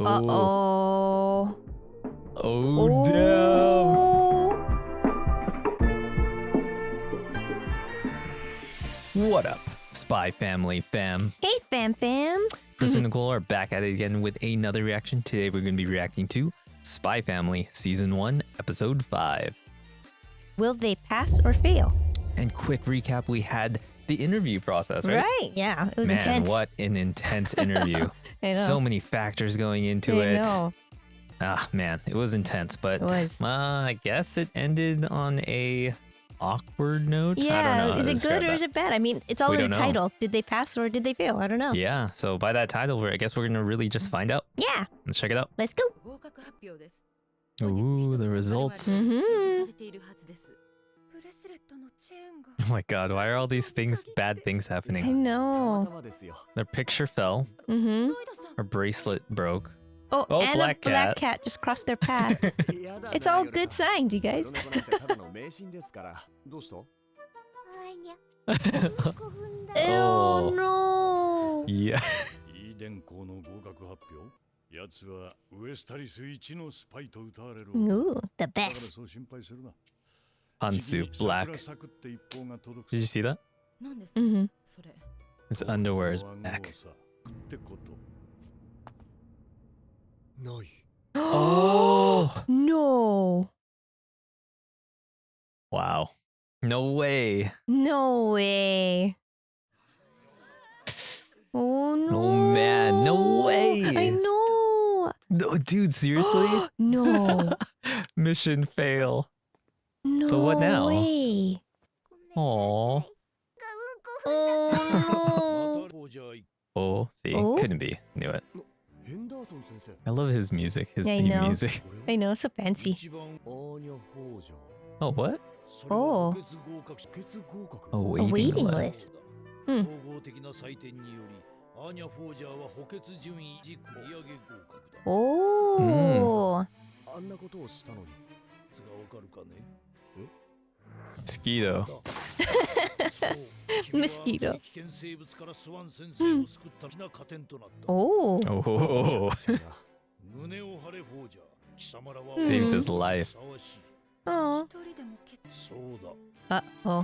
Uh-oh. Oh, damn. What up, Spy Family fam? Hey, fam. Chris and Nicole are back at it again with another reaction. Today we're going to be reacting to Spy Family Season 1, Episode 5. Will they pass or fail? And quick recap, we had the interview process, right? Right, yeah. It was Man, intense. what an intense interview. I know. So many factors going into it. I know. Ah, man, it was intense, but It was. I guess it ended on a awkward note. I Yeah, don't know how is to it describe good or is that. it bad? I mean, it's all We in the don't know. title. Did they pass or did they fail? I don't know. Yeah, so by that title, I guess we're gonna really just find out. Yeah, Let's check it out. let's go. Ooh, the results. Mhm. Oh my god, why are all these things, bad things I happening? know. Their picture fell, Mm-hmm. her bracelet broke. Oh, Oh, and black a black cat. cat just crossed their path. It's all good signs, you guys. Oh no. Yeah. いい電工の合格発表。奴はウエスタリス一のスパイと歌われる。 Ooh, the だから best. そう心配するな。 Hansu, black. Did you see that? Mm-hmm. His underwear is back. Oh! No. Wow. No way. No way. Oh no. Oh man, no way. I know. No, dude, seriously? No. Mission fail. No So what now? way. Aww. Oh Oh, see, Oh? couldn't be. Knew it. I love his music, his I theme know. music. no. I know, so fancy. Oh, what? Oh. A A waiting, waiting list. list. Hmm. 総合的な採点により、アーニャ・フォージャーは補欠順位時繰り上げ合格だ。 Oh. あんなことをしたのに、つがわかるかね？ Mosquito. Mosquito. 危険生物からスワン先生を救ったきな加点となった。 Oh. Oh, 胸を張れフォージャー。貴様らは saved his life. ふさわしい。 Oh. そうだ。 Uh-oh.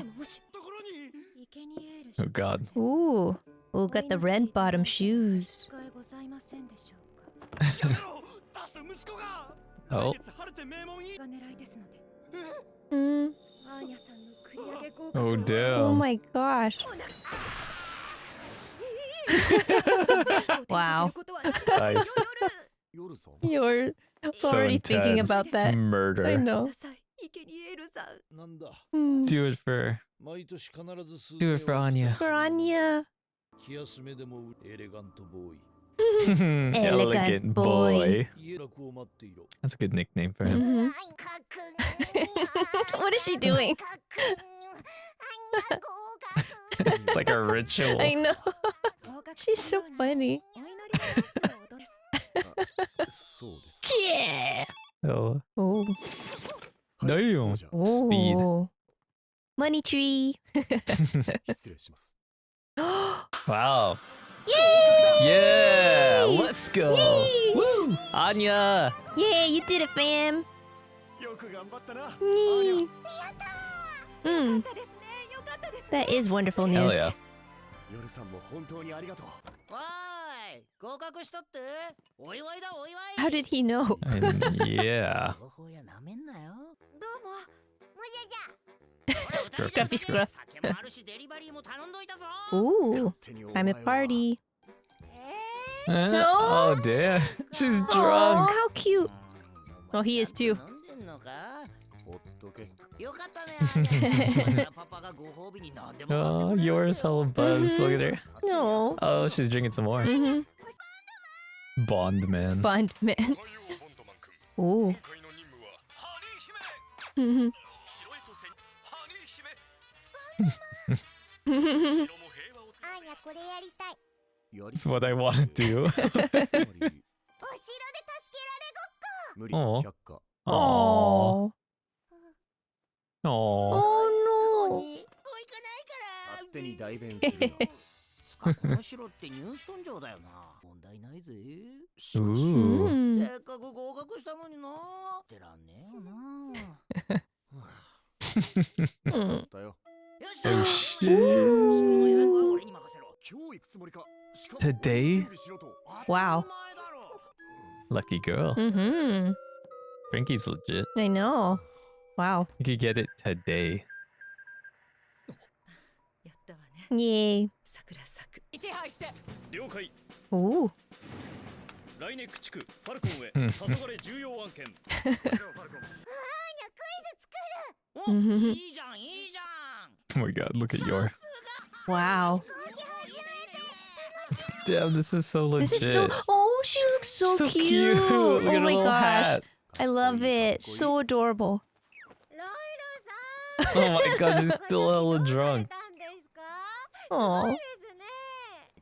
ところに。 Oh god. Ooh. Oh, got the red bottom shoes. Oh. Mm. Oh Oh damn. my gosh. Wow. Nice. You're So already thinking intense. about that. I Murder. know. なんだ。 Hmm. Do it for 毎年必ず数 do it for Anya. For Anya. 気休めでもエレガントボーイ。 Elegant boy. 家楽を待っていろ。 That's a good nickname for him. Mhm. What is she doing? It's like a ritual. I know. She's so funny. そうです。 Yeah. Oh. Oh. Damn. Speed. Oh. Money tree. 失礼します。 Wow. Yay! Yeah. Let's go. Yay! Woo. Anya. Yeah, you did it, fam. よく頑張ったな。 Yee. Hmm. That is wonderful Hell news. yeah. 夜さんも本当にありがとう。わーい、合格したってお祝いだお祝い。 How did he know? And yeah. 情報やなめんなよ。どうも。むじゃじゃ。 Scruffy scruff. 酒もあるしデリバリーも頼んどいたぞ。 Ooh. I'm a party. Oh damn. She's Oh, drunk. how cute. Oh, he is too. 飲んでんのか？ほっとけ。よかったね。パパがご褒美に何でも買って Oh, くれる。 yours hella buzz. Look at her. No. Oh, she's drinking some more. Mm-hmm. Bond man. Bond man. Ooh. Mhm. Mhm. あーにゃこれやりたい。 That's what I want to do. お城で助けられごっ無理。おう却下。 Aww. Aww. Oh もう no. 行かないから。勝手に代弁するな。つかこの城ってニューストン城だよな。問題ないぜ。しかし Ooh. 格したのにな。ってらんねえよな。Hmm. だよ。よっしゃ。 Oh そ shit. の予約は俺に任せろ。今日行くつもりか。しかも Today? 準備しろと。 Wow. 当たり前だろ。 Lucky girl. Mm-hmm. Frankie's legit. I know. Wow. You could get it today. やったわね。 Yay. 桜咲く。手配して。了解。 Ooh. 来年駆逐ファルコンへうん黄昏重要案件。お、いいじゃん、いいじゃん。 Oh my god, look at your. Wow. Damn, this is so legit. This is so. Oh, she looks so, So cute. Look at Oh her my little gosh. hat. I love it. So adorable. ロイロさん Oh my god, she's still hella どうされ drunk. たんですか？ Oh. ですね。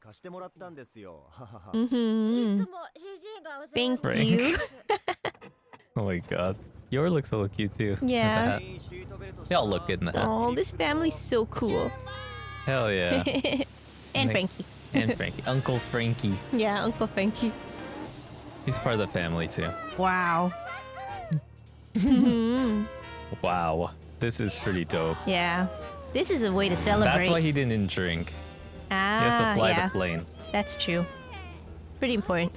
貸してもらったんですよ。ははは。い Mm-hmm. つも主人がお世話 Thank になって you. ます Oh my god. Your looks hella cute too. with the Yeah. hat. They all look good in the hat. Oh, this family's so cool. Hell yeah. And Like- Frankie. And Frankie. Uncle Frankie. Yeah, Uncle Frankie. He's part of the family too. Wow. Mhm. Wow. This is pretty dope. Yeah. This is a way to celebrate. That's why he didn't drink. He has to Ah, fly yeah. the plane. That's true. Pretty important.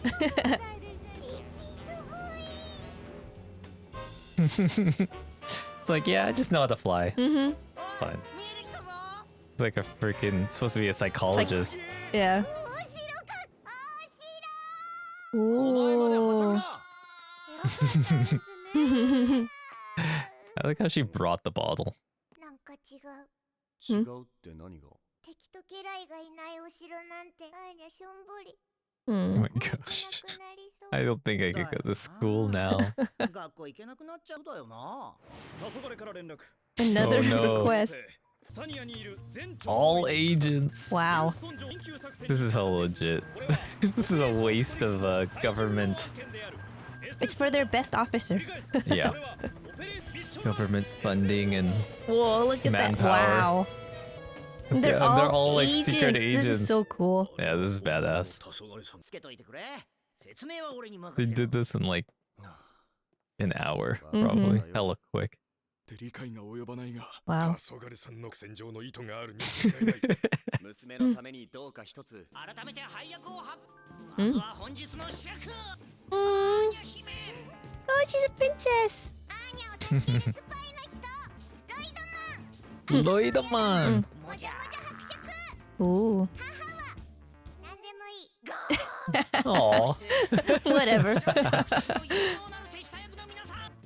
It's like, yeah, I just know how to fly. Mm-hmm. Fine. 見えてきたぞ。 It's like a freaking supposed to be a psychologist. Yeah. お前まではしゃ Ooh. ぐな。よかったですね I like how she brought the bottle. なんか違う。違うって何が？敵と家来がいないお城なんてあいにゃしょんぼり。 Oh Hmm. my 動けな gosh. くなりそう I don't think I could go to school now. 学校行けなくなっちゃうだよな。黄昏から連絡。 Another Oh, no. request. スタニアにいる全長 All agents. Wow. This is hella legit. This is a waste of government. It's for their best officer. Yeah. Government funding and Whoa, look at that. Manpower. Wow. They're all like agents. secret This agents. is so cool. Yeah, this is badass. つけといてくれ。説明は俺に任 They せろ。 did this in like an hour, Mhm. probably. Hella quick. 理解が及ばないが、 Wow. 黄昏さんの戦場の意図があるに違いない。娘のためにどうか一つ。改めて配役を発まずは本日の主役。 Mm. アーニャ姫。 Oh, she's a princess. アーニャを助けるスパイの人。ロイドマン。 Loidaman. もじゃもじゃ伯爵。 Ooh. なんでもいい。ゴー。 Aw. Whatever.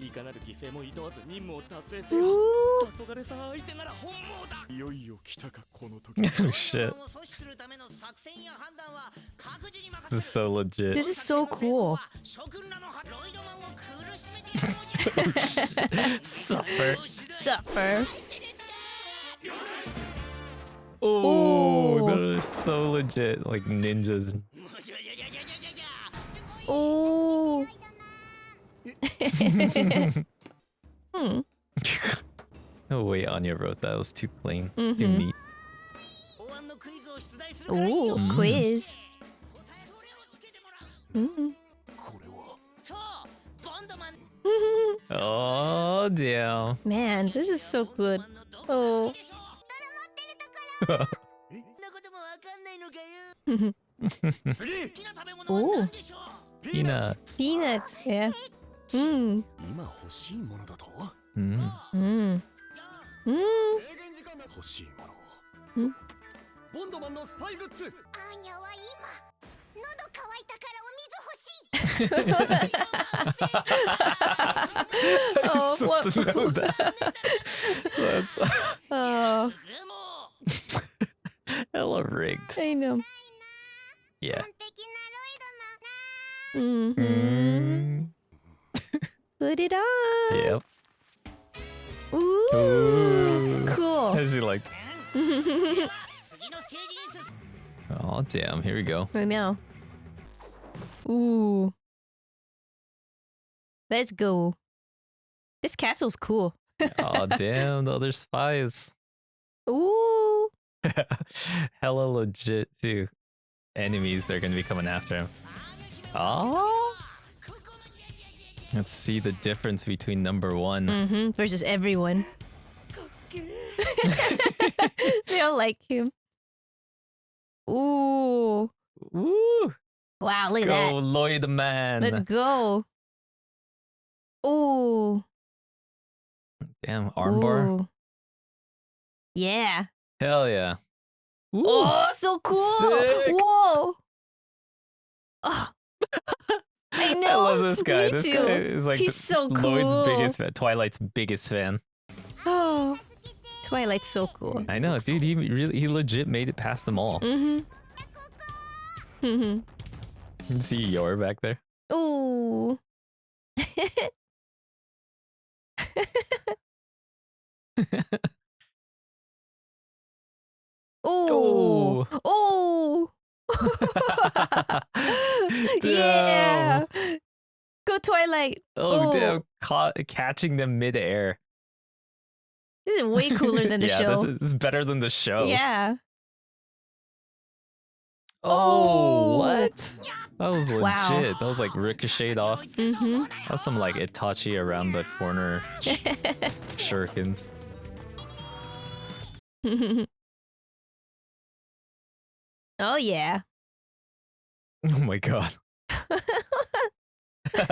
いかなる犠牲も厭わず任務を達成せよ。 Ooh. 黄昏さん相手なら本望だ。いよいよ来たかこの時。 Oh shit. 阻止するための作戦や判断は各自に任 This is せる。 so legit. This is so cool. 諸君らのロイドマンを苦しめてやろうじゃ。 Suffer. Suffer. Oh, Ooh. they're so legit. Like ninjas. Ooh. Hmm. No way Anya wrote that. It was too plain. Too Mhm. neat. 法案のクイズを出題するからいいよ。 Ooh, Mm. quiz. 答えそれをつけてもらう。 Mm. これはそう、ボンドマン。 Oh, damn. Man, this is so good. ボンドマンのどこが好きでしょう。 Oh. そんなこともわかんないのかよ。好きな食べ物は何でしょう。 Peanuts. Peanuts. Yeah. Mm. 今欲しいものだと Mm. Mm. Mm. 欲しいもの。ボンドマンのスパイグッズ。アーニャは今喉乾いたからお水欲しい。 I was Oh, supposed to what? know that. That's Oh, すぐも hella rigged. I know. Yeah. 完璧なロイドマン。 Mm-hmm. Mm. Put it on. Yep. Ooh. Ooh. Cool. How's she like? う次のステージに進む。 Oh, damn. Here we go. I know. Ooh. Let's go. This castle's cool. Oh, damn. The other spies. Ooh. Hella legit, too. Enemies are gonna be coming after him. Oh. Let's see the difference between number one. Versus everyone. They all like him. Ooh. Woo! Wow, Let's look at go, that. Lloyd man. Let's go. Ooh. Damn, armbar. Ooh. Yeah. Hell yeah. Ooh. Oh, so cool. Sick. Whoa. Oh. I know. I love this guy. Me This too. guy is like He's so Lloyd's cool. biggest fan, Twilight's biggest fan. Oh. Twilight's so cool. I know, dude. He legit made it past them all. Mm-hmm. You can see Yor back there. Ooh. Ooh. Oh. Oh. Yeah. Go Twilight. Oh, Oh. damn. Catching them midair. This is way cooler than the yeah, show. this is better than the show. Yeah. Oh, Oh. what? That was legit. Wow. That was like ricocheted off. Mm-hmm. That was some like Itachi around the corner shurikens. Oh yeah. Oh my god. Look at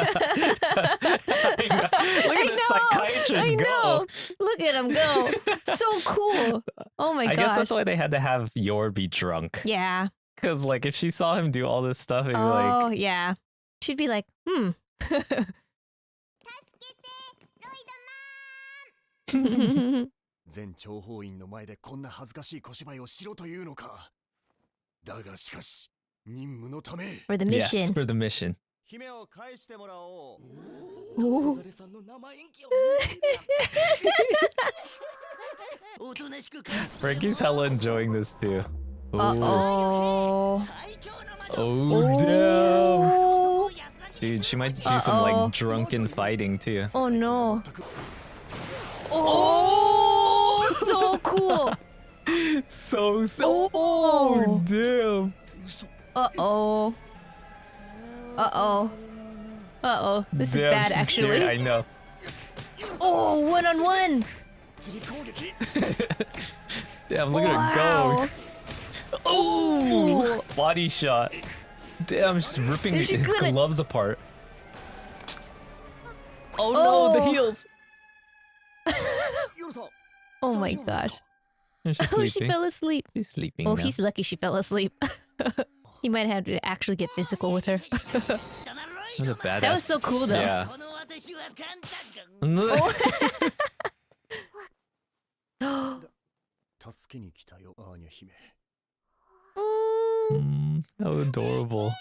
the psychiatrist I go. know. Look at him go. So cool. Oh my I gosh. guess that's why they had to have Yor be drunk. Yeah. Because like if she saw him do all this stuff, it'd be Oh like, yeah. She'd be like, 助けてロイドマン全諜報員の前でこんな恥ずかしい小芝居をしろというのか。だがしかし、任務のため、 For the yes, mission. for the mission. 姫を返してもらおう。Ooh. さんの生演技をおとなしく Frankie's hella enjoying this too. Ooh. Uh-oh. 最強の魔 Oh, damn. Dude, she might do some Uh-oh. like drunken fighting too. Oh no. Oh, so cool. So Oh. damn. Uh-oh. Uh-oh. Uh-oh. This is Damn, bad she's actually. serious. I know. Oh, one-on-one. Damn, look at her go. Oh, body shot. Damn, she's ripping Is she his good at- gloves apart. Oh no, the Oh. heels. Oh my gosh. She's Oh, she sleeping. fell asleep. She's sleeping Oh, now. he's lucky she fell asleep. He might have to actually get physical with her. What a badass. That was so cool though. Yeah. この私は簡単か 助けに来たよ、アーニャ姫。 How adorable.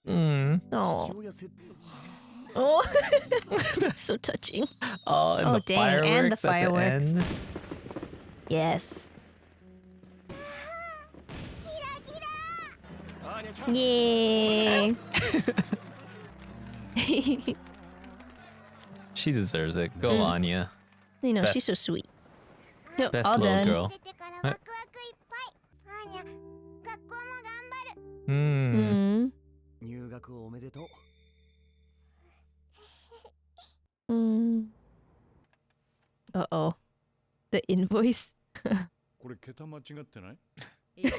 Mm. Oh. 父親設定 Oh. So touching. Oh, and Oh, the dang, fireworks and the at fireworks. the end. Yes. アーニャちゃん Yay. She deserves it. Go, Mm. Anya. You know, Best- she's so sweet. No, Best all little done. girl. 出てからワクワクいっぱいアーニャ学校も頑張る Mm.入学おめでとう。 Uh-oh. The invoice. これ桁間違ってないいいで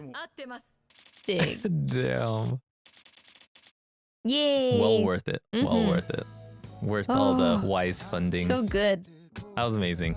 も合ってます Dang. Damn. Yay. Well worth it. Well Mhm. worth it. Worth all the Oh, wise funding. So good. That was amazing.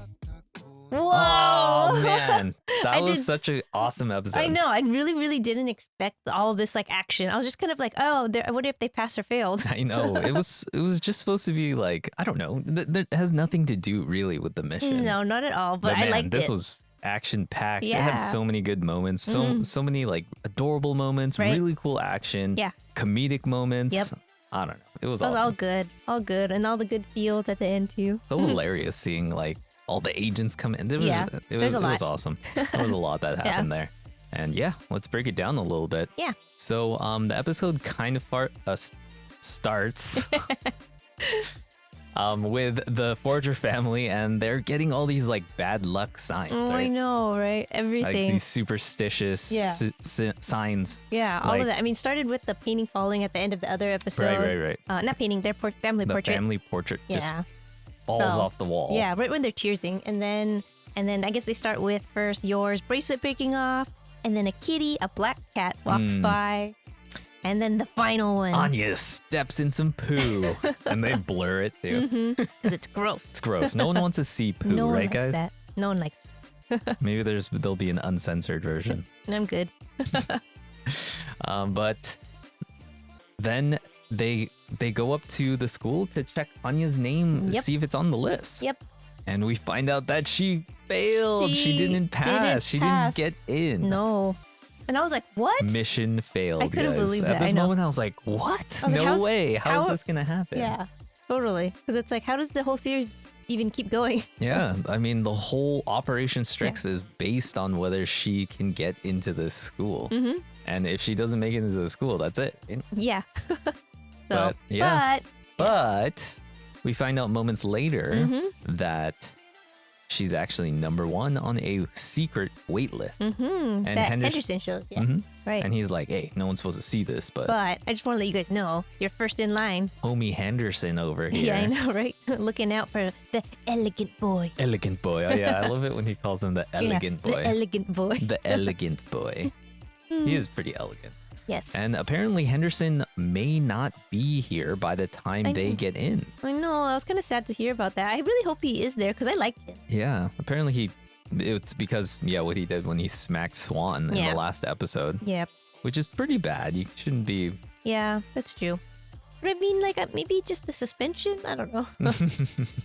Whoa. Oh man, that I was did- such an awesome episode. I know. I really didn't expect all this like action. I was just kind of like, oh, I wonder if they passed or failed. I know. It was just supposed to be like, I don't know. That has nothing to do really with the mission. No, not at all. But man, I liked this it. was action packed. It Yeah. had so many good moments. So many like adorable moments. Right. Really cool action. Yeah. Comedic moments. Yep. I don't know. It was It was all awesome. good. All good. And all the good feels at the end too. So hilarious seeing like all the agents come in. It was, Yeah, it there's was, a it was lot. awesome. There was a lot that Yeah. happened there. And yeah, let's break it down a little bit. Yeah. So the episode kind of starts with the Forger family, and they're getting all these like bad luck signs. Oh, I right? know, right? Like Everything. these superstitious Yeah. signs. Yeah, all like- of that. I mean, started with the painting falling at the end of the other episode. Right. Not painting, their family The portrait. family portrait just Yeah. falls Fell. off the wall. Yeah, right when they're cheersing, and then I guess they start with first Yor's bracelet breaking off, and then a kitty, a black cat walks by, and then the final one. Anya steps in some poo, and they blur it too. Because it's gross. It's gross. No one wants to see poo, No one right, likes guys? that. No one likes Maybe there'll be an uncensored version. it. I'm good. But then they go up to the school to check Anya's name, Yep. see if it's on the list. Yep. And we find out that she failed. She didn't pass. She didn't get in. No. And I was like, what? Mission failed. I couldn't guys. believe At that, this I know. moment, I was like, what? I was like, No how's- way. How how- is this gonna happen? Yeah, totally. Because it's like, how does the whole series even keep going? Yeah, I mean, the whole Operation Strix is based on whether she can get into this school. Mm-hmm. And if she doesn't make it into the school, that's it. Yeah. So, But, yeah. but But we find out moments later Mm-hmm. that she's actually number one on a secret wait list. And that Henderson shows, yeah. Mhm. Right. And he's like, hey, no one's supposed to see this, but But I just want to let you guys know, you're first in line. homie Henderson over here. Yeah, I know, right? Looking out for the elegant boy. Elegant boy. Oh, yeah, I love it when he calls him the elegant Yeah, boy. The elegant boy. The elegant boy. He is pretty elegant. Yes. And apparently Henderson may not be here by the time I they know. get in. I know. I was kind of sad to hear about that. I really hope he is there because I like him. Yeah, apparently it's because, what he did when he smacked Swan in Yeah. the last episode, Yeah. which is pretty bad. You shouldn't be. Yeah, that's true. But I mean, like, maybe just a suspension? I don't know. But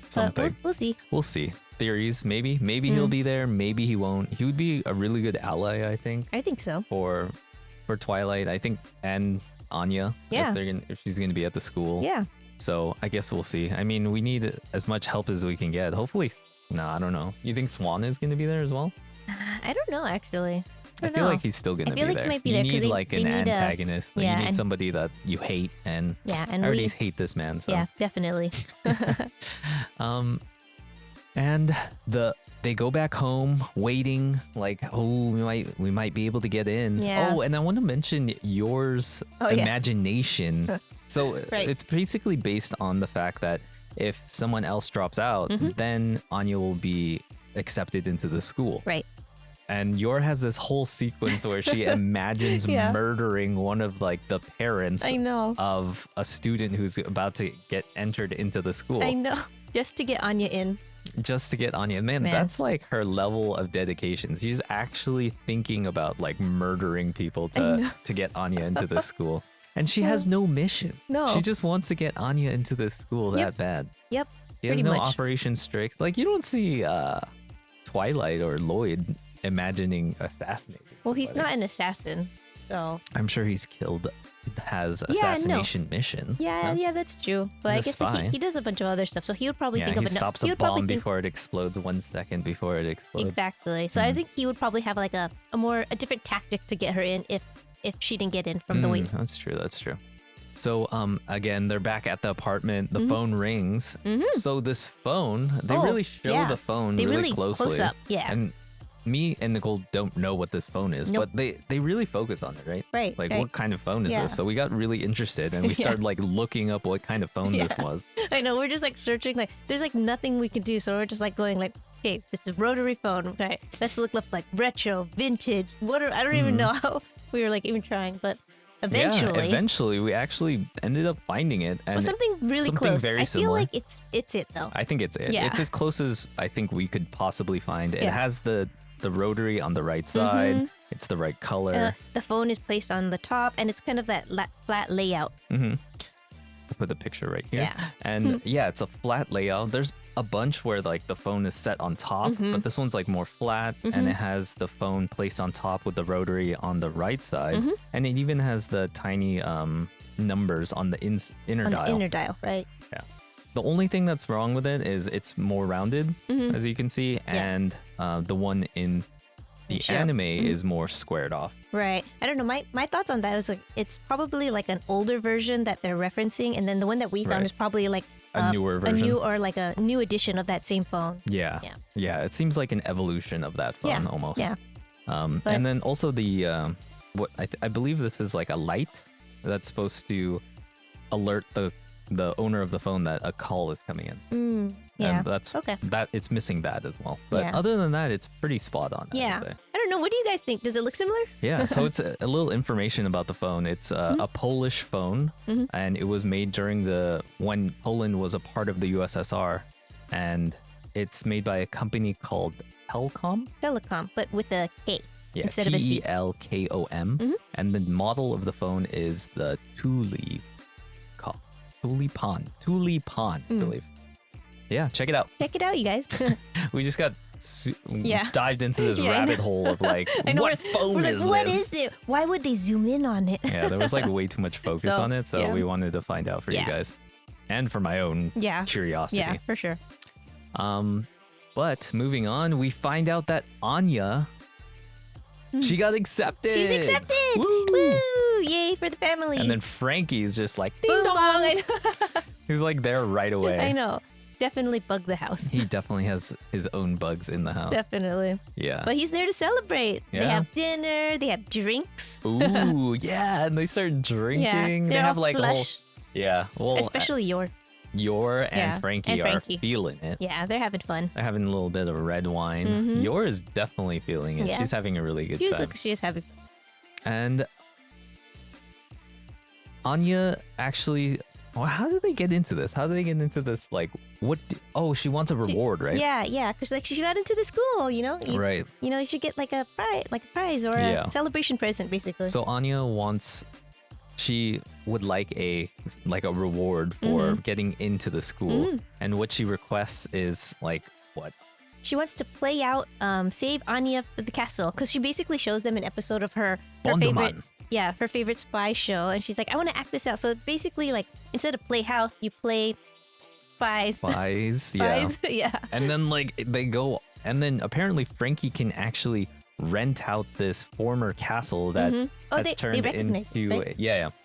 Something. we'll see. We'll see. Theories, maybe. Maybe he'll be there. Maybe he won't. He would be a really good ally, I think, I think so. for Twilight, I think, and Anya. Yeah. If she's gonna be at the school. Yeah. So I guess we'll see. I mean, we need as much help as we can get. Hopefully, no, I don't know. You think Swan is gonna be there as well? I don't know, actually. I feel like he's still gonna I feel be like he there. might be You there 'cause need they- like they an need a- antagonist. Like, yeah, you need and- somebody that you hate, and Yeah, I and already we. hate this man. So Yeah, definitely. and they go back home waiting, like, oh, we might be able to get in. Yeah. Oh, and I want to mention yours Oh, yeah. imagination. So Right. it's basically based on the fact that if someone else drops out, Mm-hmm. then Anya will be accepted into the school. Right. And Yor has this whole sequence where she imagines Yeah. murdering one of like the parents I know. of a student who's about to get entered into the school I know. Just to get Anya in. just to get Anya. Man, Man. that's like her level of dedication. She's actually thinking about like murdering people to get Anya into the school. And she has no mission. No. She just wants to get Anya into this school that Yep. bad. Yep. She has Pretty no much. Operation Strix. Like, you don't see Twilight or Lloyd imagining assassinating. Well, he's somebody. not an assassin. So. I'm sure he's has Yeah, no. assassination missions. Yeah, no? yeah, that's true. But I He's a guess spy. he does a bunch of other stuff. So he would probably Yeah, think he of stops he a would probably bomb think- before it explodes 1 second before it explodes. Exactly. So I think he would probably have like a different tactic to get her in if she didn't get in from the wait. That's true. That's true. So again, they're back at the apartment. The phone rings. So this phone, they Oh, really show yeah. the phone They really really closely. close up, yeah. And me and Nicole don't know what this phone is, Nope. but they really focus on it, right? Right, Like, right. what kind of phone is Yeah. this? So we got really interested and we Yeah. started like looking up what kind of phone this Yeah. was. I know, we're just like searching, like there's like nothing we can do, so we're just like going like, okay, this is rotary phone. Okay, let's look up like retro, vintage. I don't even know how we were like even trying, but eventually, Yeah, eventually we actually ended up finding it, and well, something really something close. very I feel similar. like it's it though. I think it's it. Yeah. It's as close as I think we could possibly find. It Yeah. has the rotary on the right side. It's the right color. The phone is placed on the top, and it's kind of that flat layout. I'll put the picture right here. Yeah. And yeah, it's a flat layout. There's a bunch where like the phone is set on top, but this one's like more flat, and it has the phone placed on top with the rotary on the right side, and it even has the tiny numbers on the inner On dial. the inner dial, right? Yeah. The only thing that's wrong with it is it's more rounded, as you can see, and the one in the Sure. anime is more squared off. Right. I don't know. My thoughts on that was like it's probably like an older version that they're referencing, and then the one that we found Right. is probably like A newer version. like a new edition of that same phone. Yeah. Yeah. It seems like an evolution of that phone Yeah, almost. yeah. And then also the what I believe this is like a light that's supposed to alert the owner of the phone that a call is coming in. Yeah. And that's okay. that it's missing that as well. But Yeah. other than that, it's pretty spot on. I Yeah. would say. I don't know. What do you guys think? Does it look similar? Yeah, so it's a little information about the phone. It's a Polish phone, and it was made during when Poland was a part of the USSR, and it's made by a company called Telkom. Telecom, but with a K Yeah, instead of a C. Telkom, and the model of the phone is the Tulipan, I believe. Yeah, check it out. Check it out, you guys. We just got Yeah. dived into this Yeah, I rabbit know. hole of like, I know, what phone we're like, is what this? is it? Why would they zoom in on it? Yeah, there was like way too much focus So, on it, so yeah. we wanted to find out for you Yeah. guys, and for my own Yeah. curiosity. Yeah, for sure. But moving on, we find out that Anya, she got accepted. She's accepted. Woo! Woo! Yay for the family. And then Frankie's just like, ding Boom, dong. bong. I know. He's like there right away. I know. Definitely bug the house. He definitely has his own bugs in the house. Definitely. Yeah. But he's there to celebrate. They Yeah. have dinner. They have drinks. Ooh, yeah, and they start drinking. Yeah, they they're have all like a whole. flush. Yeah, well, Especially your. Yor and Yeah, Frankie and Frankie. are feeling it. Yeah, they're having fun. They're having a little bit of red wine. Yor is definitely feeling it. Yeah. She's having a really good time. She is having And Anya actually, well, how did they get into this? How did they get into this? Like, she wants a reward, right? Yeah, because like she got into the school, you know. Right. You know, you should get like a prize or Yeah. a celebration present, basically. So Anya she would like a reward for getting into the school. And what she requests is like, what? She wants to play out Save Anya for the Castle, because she basically shows them an episode of her favorite her favorite spy show, and she's like, I want to act this out. So basically, like, instead of play house, you play spies. Spies, yeah. Yeah. And then like they go, and then apparently Frankie can actually rent out this former castle that has they turned recognize it, into right?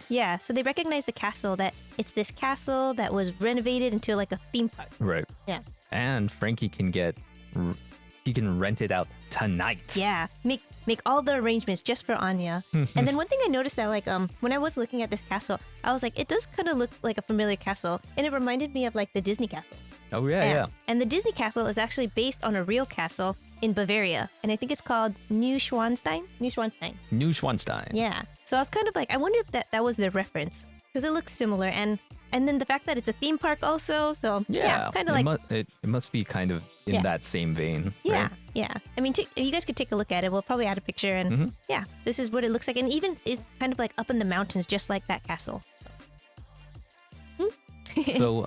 yeah. So they recognize the castle, that it's this castle that was renovated into like a theme park. Right. Yeah. And Frankie can rent it out tonight. Yeah, make all the arrangements just for Anya. And then one thing I noticed that like when I was looking at this castle, I was like, it does kind of look like a familiar castle, and it reminded me of like the Disney castle. Oh yeah. And the Disney castle is actually based on a real castle in Bavaria, and I think it's called Neuschwanstein. Neuschwanstein. Yeah. So I was kind of like, I wonder if that was their reference, because it looks similar, and then the fact that it's a theme park also. So yeah, kind of like it must be kind of in that same vein. yeah, right? yeah. I mean, you guys could take a look at it. We'll probably add a picture, and yeah, this is what it looks like, and even it's kind of like up in the mountains, just like that castle. So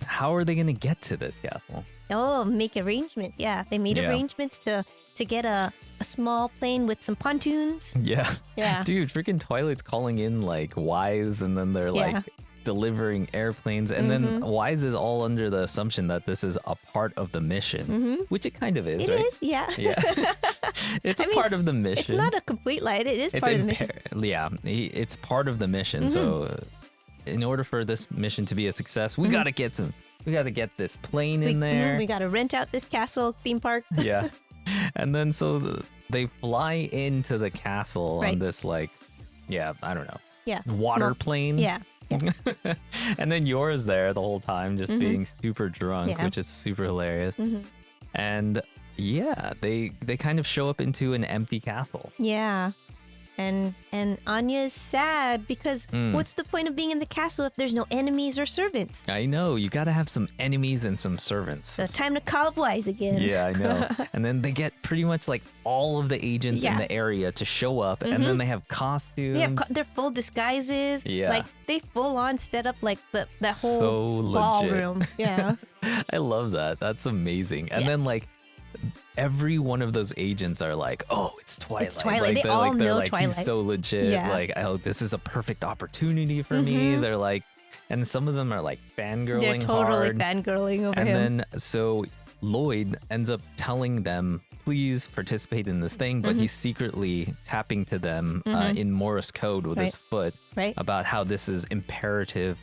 how are they gonna get to this castle? Oh, make arrangements. Yeah, they made Yeah. arrangements to get a small plane with some pontoons. Yeah. Yeah. Dude, freaking Twilight's calling in like Wise, and then they're like delivering airplanes, and then Wise is all under the assumption that this is a part of the mission, which it kind of is, It right? is, yeah. Yeah. It's I a mean, part of the mission. It's not a complete lie. It is part of the mission. Yeah, it's part of the mission. So in order for this mission to be a success, we gotta get this plane in there. We got to rent out this castle theme park. Yeah. And then they fly into the castle on this I don't know. Yeah. Water plane. Yeah. And then Yora's there the whole time, just being super drunk, Yeah. which is super hilarious. And yeah, they kind of show up into an empty castle. Yeah. And Anya is sad because what's the point of being in the castle if there's no enemies or servants? I know, you gotta have some enemies and some servants. So it's time to call up Wise again. Yeah, I know. And then they get pretty much like all of the agents in the area to show up, and then they have costumes. They have their full disguises. Yeah. Like they full on set up like that whole So legit. ballroom. Yeah. I love that. That's amazing. And then like every one of those agents are like, oh, it's Twilight. It's Twilight. Like, They all they're know like, Twilight. He's so legit. Yeah. Like, oh, this is a perfect opportunity for me. They're like, and some of them are like fangirling They're totally hard. fangirling over And him. then so Lloyd ends up telling them, please participate in this thing, but he's secretly tapping to them in Morse code with his foot Right. about how this is an imperative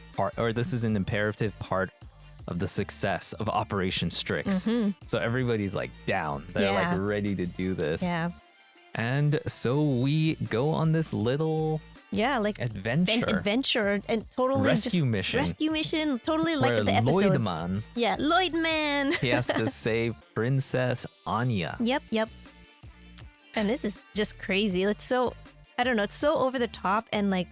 part of the success of Operation Strix. So everybody's like down. They're Yeah. like ready to do this. Yeah. And so we go on this little Yeah, like adventure. and totally Rescue just mission. Rescue mission, totally like where the episode. Lloydman, Yeah, Lloyd man. he has to save Princess Anya. Yep. And this is just crazy. It's so, I don't know, it's so over the top and like,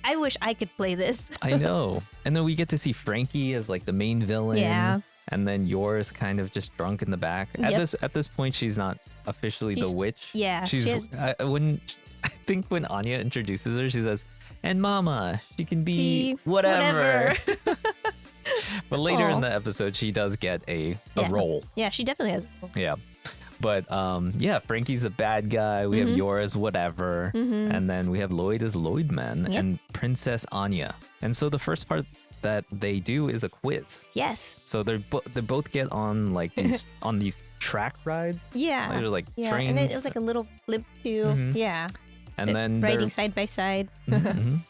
I wish I could play this. I know. And then we get to see Frankie as like the main villain. Yeah. And then yours kind of just drunk in the back. Yep. At this point, she's not officially She's- the witch. yeah, She's she has- I think when Anya introduces her, she says, "And Mama, she can be Be whatever." But later Aw. in the episode, she does get a Yeah. role. Yeah, she definitely has. Yeah. But yeah, Frankie's the bad guy. We have Yora's whatever. And then we have Lloyd as Lloydman Yep. and Princess Anya. And so the first part that they do is a quiz. Yes. So they both get on like these on these track rides. Yeah. They're like Yeah, trains. and then it was like a little blimp too. Mhm. Yeah. and then riding they're side by side.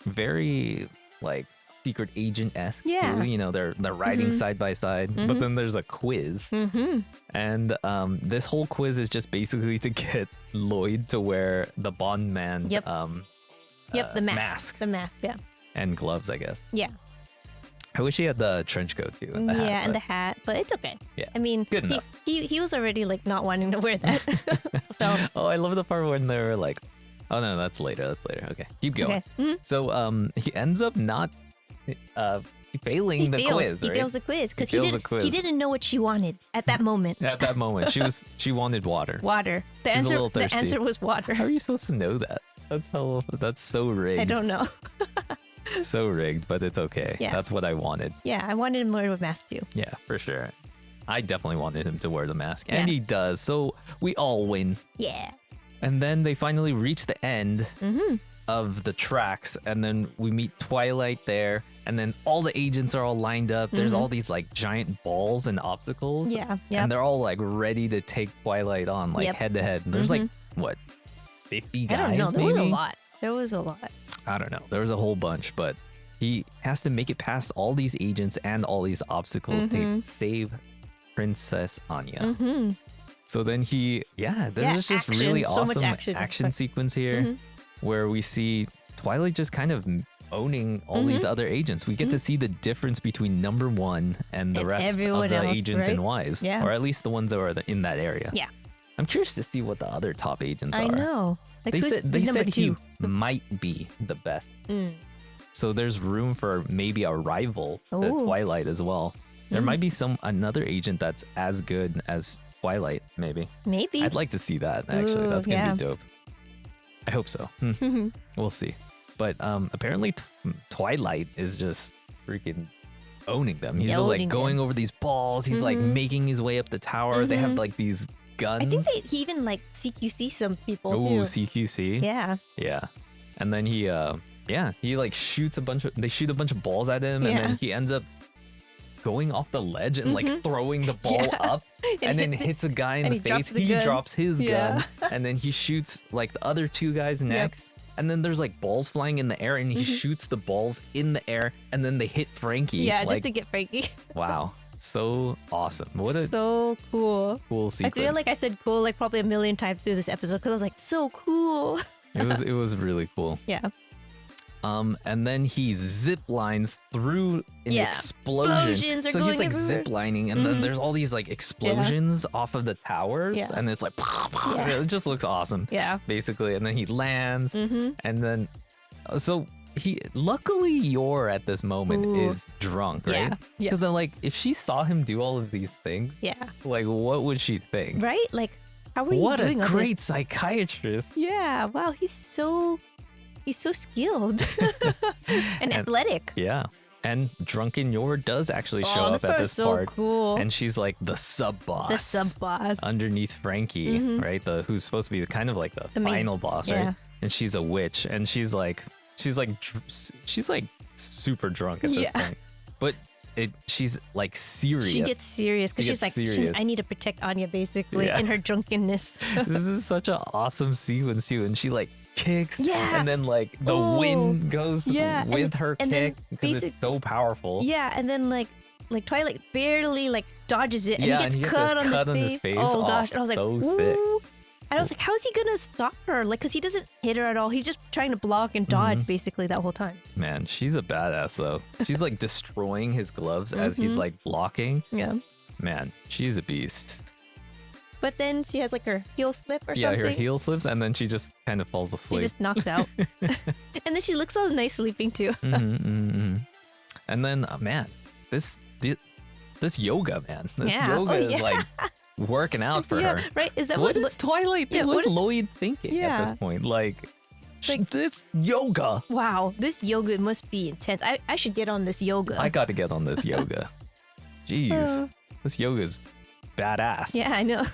very like secret agent esque. Yeah. You know, they're riding side by side. But then there's a quiz. And this whole quiz is just basically to get Lloyd to wear the Bondman Yep. Yep, the mask. The mask, yeah. and gloves, I guess. Yeah. I wish he had the trench coat too. And the hat, yeah, and but- the hat, but it's okay. Yeah, I mean, good enough. he was already like not wanting to wear that. So, Oh, I love the part when they're like, oh no, that's later. Okay, keep going. okay. Mhm. So he ends up not failing the quiz, He right? fails the quiz because He fails the quiz. he didn't know what she wanted at that moment. At that moment, she wanted water. Water. The She's a answer little the thirsty. answer was water. How are you supposed to know that? That's so rigged. I don't know. So rigged, but it's okay. Yeah. That's what I wanted. Yeah, I wanted him to wear a mask too. Yeah, for sure. I definitely wanted him to wear the mask, and Yeah. he does. So we all win. Yeah. And then they finally reach the end Mm-hmm. of the tracks, and then we meet Twilight there, and then all the agents are all lined up. There's all these like giant balls and obstacles. Mm-hmm. Yeah, yep. And they're all like ready to take Twilight on, like Yep. head to head. There's like what, 50 guys? I don't know. There maybe? was a lot. There was a lot. I don't know. There was a whole bunch, but he has to make it past all these agents and all these obstacles Mm-hmm. to save Princess Anya. So then there's Yeah, this just action. really So much awesome action. sequence here where we see Twilight just kind of owning all these other agents. We get to see the difference between number one and the And rest of everyone the else, agents in right? Ys, Yeah. or at least the ones that are in that area. Yeah. I'm curious to see what the other top agents I are. know. Like They who's said number he two? might be the best. Mm. So there's room for maybe a rival to Ooh. Twilight as well. There might be another agent that's as good as Twilight, maybe. Maybe. I'd like to see that actually. Ooh, That's gonna yeah. be dope. I hope so. We'll see. But apparently Twilight is just freaking owning them. He's just like Owning going them. over these balls. He's like making his way up the tower. They have like these guns. I think he even like CQC some people Ooh, too. CQC. Yeah. Yeah. And then he like shoots they shoot a bunch of balls at him, and Yeah. then he ends up going off the ledge and like throwing the ball Yeah. up and then hits it- hits a guy in and the he drops face. the He gun. drops his Yeah. gun, and then he shoots like the other two guys next. And then there's like balls flying in the air, and he shoots the balls in the air, and then they hit Frankie. Yeah, like, just to get Frankie. wow, so awesome! What a So cool. cool I sequence! feel like I said cool like probably a million times through this episode because I was like, so cool. it was really cool. Yeah. And then he zip lines through an Yeah. explosion. Explosions are So he's going like everywhere. zip lining, and then there's all these like explosions off of the towers, Yeah. and it's like it just looks awesome. Yeah. Basically, and then he lands, and then so he luckily Yor at this moment Ooh. is drunk, right? Yeah. Yeah. Because like if she saw him do all of these things, Yeah. like what would she think? Right? Like, how are you What a doing all this? great psychiatrist! Yeah. Wow. He's so skilled and athletic. Yeah. And Drunken Yor does actually show Oh, up this at part this is so part. cool. And she's like the sub boss. The sub boss. Underneath Frankie, right? Who's supposed to be kind of like the The main- final boss, yeah. right? And she's a witch, and she's like super drunk at this Yeah. point. But she's like serious. She gets serious because She she's gets like, serious. I need to protect Anya basically Yeah. in her drunkenness. This is such an awesome sequence too, and she like kicks, Yeah. and then like the Oh. wind goes Yeah, with her and then kick because it's basic- so powerful. Yeah, and then like like Twilight barely like dodges it, and Yeah, he and gets he gets cut his on cut the on face. his face. Oh Oh, gosh, and I was like, so sick. "Ooh." And I was like, how is he gonna stop her? Like, cause he doesn't hit her at all. He's just trying to block and dodge basically that whole time. Man, she's a badass though. She's like destroying his gloves as he's like blocking. Yeah. Man, she's a beast. But then she has like her heel slip or Yeah, something. her heel slips and then she just kind of falls She asleep. just knocks out. And then she looks all nice sleeping too. And then, man, this yoga, man. This Yeah. yoga Oh, is yeah. like working out for Yeah, her. right? Is that What what? is Twilight? Yeah, What what is is- Lloyd thinking at Yeah. this point? Like Like- this yoga. Wow, this yoga must be intense. I should get on this yoga. I got to get on this yoga. Jeez, this yoga is badass. Yeah, I know.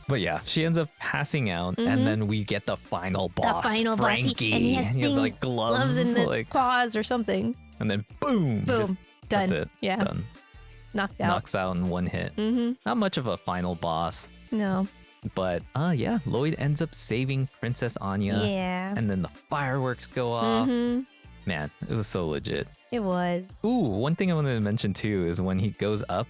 But yeah, she ends up passing out, and then we get the final boss, The final boss. Frankie. And he has things, like gloves, in the like, paws or something. and then boom, Boom. Done. That's it. Yeah. Done. Knocked out. Knocks out in one hit. Not much of a final boss, No. but yeah, Lloyd ends up saving Princess Anya. Yeah. And then the fireworks go off. Man, it was so legit. It was. Ooh, one thing I wanted to mention too is when he goes up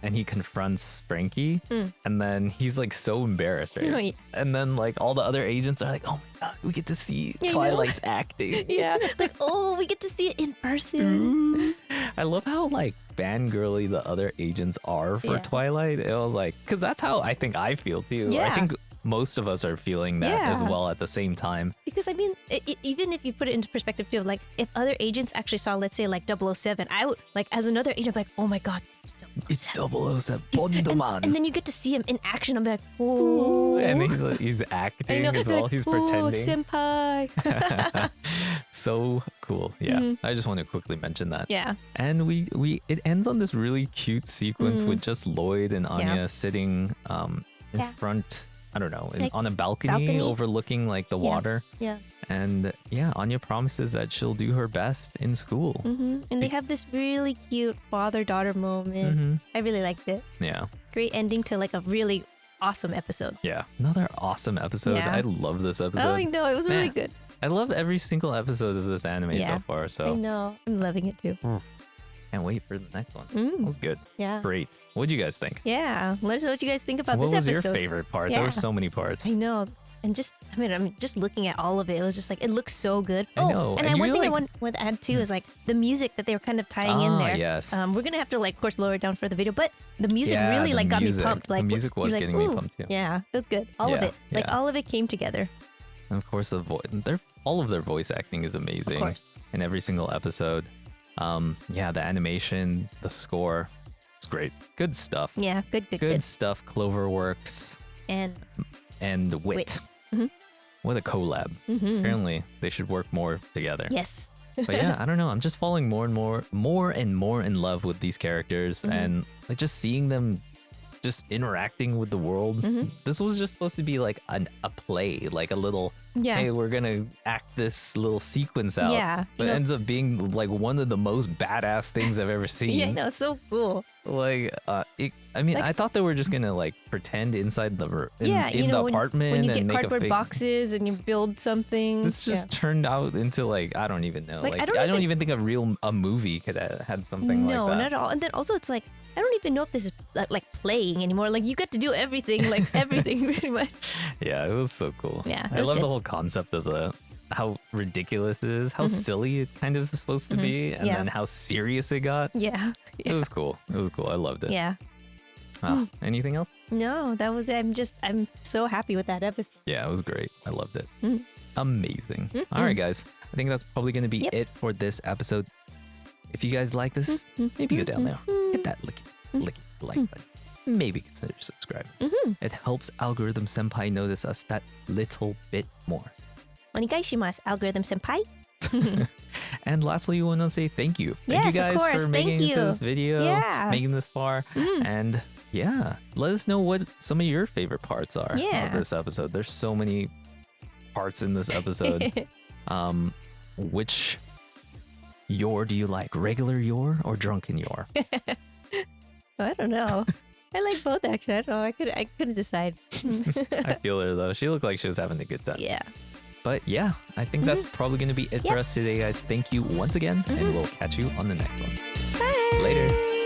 and he confronts Frankie, and then he's like so embarrassed, right? Oh, yeah. And then like all the other agents are like, oh my god, we get to see I know. Twilight's acting. Yeah. Like, oh, we get to see it in person. I love how like fangirly the other agents are for Yeah. Twilight. It was like, because that's how I think I feel too. I Yeah. think most of us are feeling that as Yeah. well at the same time. Because I mean, even if you put it into perspective too, like if other agents actually saw, let's say, like 007, I would, like, as another agent, be like, oh my god, it's 007. It's 007 Bondoman. And then you get to see him in action. I'm like, oh. And he's I acting know, as they're well. like, He's "Ooh, pretending. senpai. So cool. Yeah. I just want to quickly mention that. Yeah. And it ends on this really cute sequence with just Lloyd and Anya sitting in Yeah. front, I don't know, Like, on a balcony overlooking like the water. Yeah. And yeah, Anya promises that she'll do her best in school. And they have this really cute father-daughter moment. I really liked it. Yeah. Great ending to like a really awesome episode. Yeah. Another awesome episode. Yeah. I love this episode. Oh, I know. It was really Man, good. I love every single episode of this anime Yeah. so far. I So know. I'm loving it too. can't wait for the next one. That was good. Yeah. Great. What'd you guys think? Yeah. Let us know what you guys think about What this was episode. your favorite part? There Yeah. were so many parts. I know. And just, I'm just looking at all of it. It was just like, it looks so good. I know. And, And one you, thing I like- want to add too is like the music that they were kind of tying in there. Yes. We're going to have to like, of course, lower it down for the video, but the music Yeah, really the like got music. me pumped. The Like music you're was like, getting me "Ooh." pumped, too. Yeah, it was good. All of Yeah, it. Like yeah. all of it came together. And of course, all of their voice acting is amazing course. in every single episode. Yeah, the animation, the score, it's great. Good stuff. Yeah, good. Good stuff. Cloverworks And and Wit. What a collab. Apparently, they should work more together. yes. But yeah, I don't know. I'm just falling more and more in love with these characters, and like just seeing them just interacting with the world. This was just supposed to be like a play, like a little, Yeah. hey, we're gonna act this little sequence out. Yeah, But you it know- ends up being like one of the most badass things I've ever seen. Yeah, I know. So cool. Like, I mean, Like- I thought they were just gonna like pretend inside the Yeah, in you know, the apartment when you and get make a cardboard fake. boxes and you build something. This just turned out into like I don't even know. Like, Like, I don't I don't even- even think a movie could have had something no, like that. not at all. And then also it's like, I don't even know if this is like playing anymore. Like you get to do everything, like everything pretty much. Yeah, it was so cool. Yeah, it I was love good. the whole concept of how ridiculous it is, how silly it kind of is supposed to be, and Yeah. then how serious it got. Yeah. It was cool. It was cool. I loved it. Yeah. Anything else? No, that was it. I'm so happy with that episode. Yeah, it was great. I loved it. Amazing. All right, guys. I think that's probably going to be Yep. it for this episode. If you guys like this, maybe go down there, hit that like button. Maybe consider subscribing. It helps Algorithm Senpai notice us that little bit more. Onegaishimasu, Algorithm Senpai. And lastly, we want to say thank you. Thank Yes, you of guys course. for Thank making it to you. this video, Yeah. making this far. And yeah, let us know what some of your favorite parts are Yeah. of this episode. There's so many parts in this episode. Which yor do you like? Regular yor or drunken yor? I don't know. I like both actually. I don't know. I couldn't decide. I feel her though. She looked like she was having a good time. Yeah. But yeah, I think that's probably going to be it for Yep. us today, guys. Thank you once again, and we'll catch you on the next one. Bye. Bye. Later.